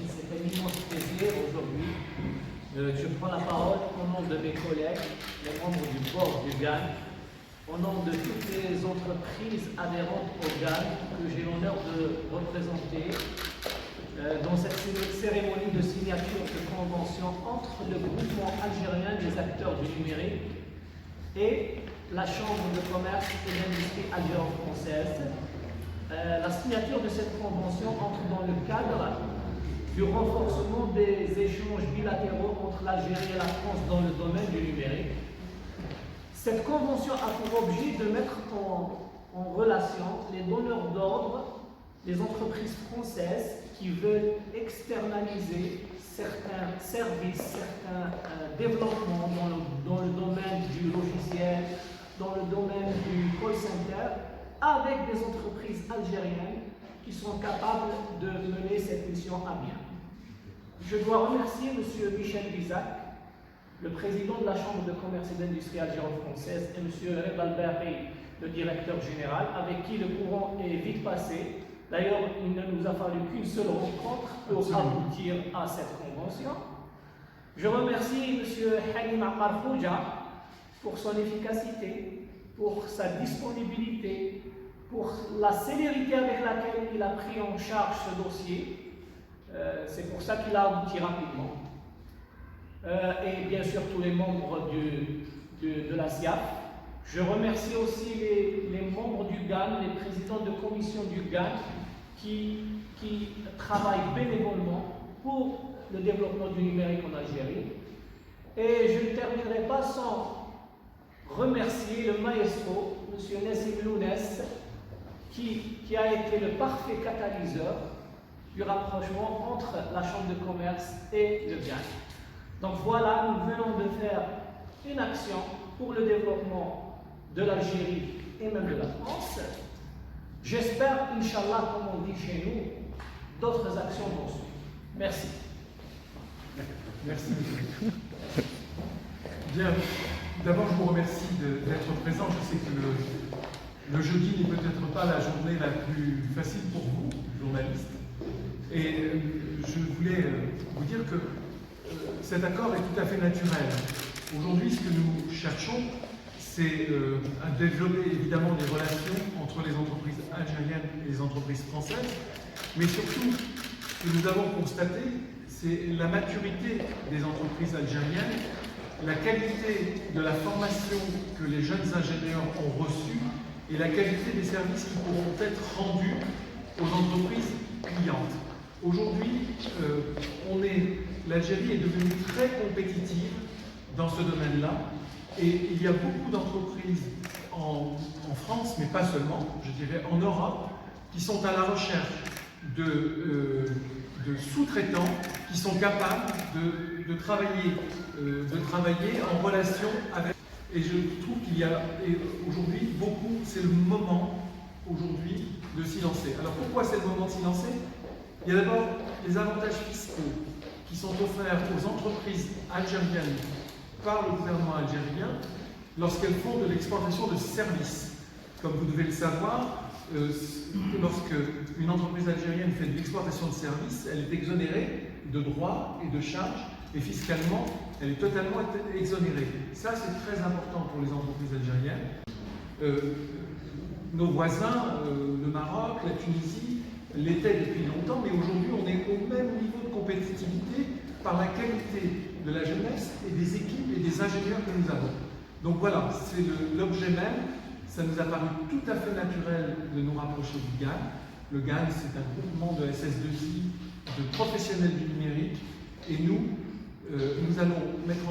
C'est un immense plaisir aujourd'hui. Je prends la parole au nom de mes collègues, les membres du board du GAN, au nom de toutes les entreprises adhérentes au GAN que j'ai l'honneur de représenter dans cette cérémonie de signature de convention entre le groupement algérien des acteurs du numérique et la Chambre de commerce et d'industrie algéro-française. La signature de cette convention entre dans le cadre du renforcement des échanges bilatéraux entre l'Algérie et la France dans le domaine du numérique. Cette convention a pour objet de mettre en relation les donneurs d'ordre, les entreprises françaises qui veulent externaliser certains services, certains développements dans le domaine du logiciel, dans le domaine du call center, avec des entreprises algériennes qui sont capables de mener cette mission à bien. Je dois remercier M. Michel Bizac, le président de la Chambre de commerce et d'industrie algéro-française, et M. Reda Alberri, le directeur général, avec qui le courant est vite passé. D'ailleurs, il ne nous a fallu qu'une seule rencontre pour aboutir à cette convention. Je remercie M. Halim Akar Khouja pour son efficacité, pour sa disponibilité, pour la célérité avec laquelle il a pris en charge ce dossier. C'est pour ça qu'il a abouti rapidement. Et bien sûr tous les membres de la SIAF. Je remercie aussi les membres du GAN, les présidents de commission du GAN qui travaillent bénévolement pour le développement du numérique en Algérie. Et je ne terminerai pas sans remercier le maestro, M. Nassim Lounès, qui a été le parfait catalyseur du rapprochement entre la Chambre de commerce et le GAN. Donc voilà, nous venons de faire une action pour le développement de l'Algérie et même de la France. J'espère, Inch'Allah, comme on dit chez nous, d'autres actions vont suivre. Merci. Merci. Bien, d'abord je vous remercie d'être présent. Je sais que le jeudi n'est peut-être pas la journée la plus facile pour vous, journalistes. Et je voulais vous dire que cet accord est tout à fait naturel. Aujourd'hui, ce que nous cherchons, c'est à développer évidemment des relations entre les entreprises algériennes et les entreprises françaises, mais surtout, ce que nous avons constaté, c'est la maturité des entreprises algériennes, la qualité de la formation que les jeunes ingénieurs ont reçue et la qualité des services qui pourront être rendus aux entreprises clientes. Aujourd'hui, l'Algérie est devenue très compétitive dans ce domaine-là et il y a beaucoup d'entreprises en France, mais pas seulement, je dirais en Europe, qui sont à la recherche de sous-traitants qui sont capables de travailler en relation avec. Et je trouve qu'il y a aujourd'hui beaucoup, c'est le moment aujourd'hui de s'y lancer. Alors pourquoi c'est le moment de s'y lancer? Il y a d'abord les avantages fiscaux qui sont offerts aux entreprises algériennes par le gouvernement algérien lorsqu'elles font de l'exportation de services. Comme vous devez le savoir, lorsque une entreprise algérienne fait de l'exportation de services, elle est exonérée de droits et de charges, et fiscalement, elle est totalement exonérée. Ça, c'est très important pour les entreprises algériennes. Nos voisins, le Maroc, la Tunisie, l'étaient depuis longtemps, mais aujourd'hui, on est au même niveau de compétitivité par la qualité de la jeunesse et des équipes et des ingénieurs que nous avons. Donc voilà, c'est l'objet même. Ça nous a paru tout à fait naturel de nous rapprocher du GAN. Le GAN, c'est un groupement de SS2I, de professionnels du numérique, et nous allons mettre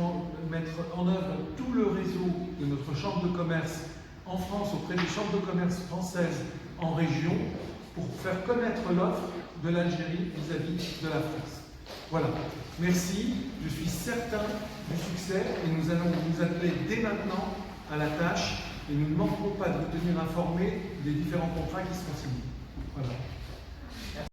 en œuvre tout le réseau de notre chambre de commerce en France, auprès des chambres de commerce françaises en région, pour faire connaître l'offre de l'Algérie vis-à-vis de la France. Voilà. Merci. Je suis certain du succès et nous allons nous atteler dès maintenant à la tâche et nous ne manquerons pas de vous tenir informés des différents contrats qui seront signés. Voilà.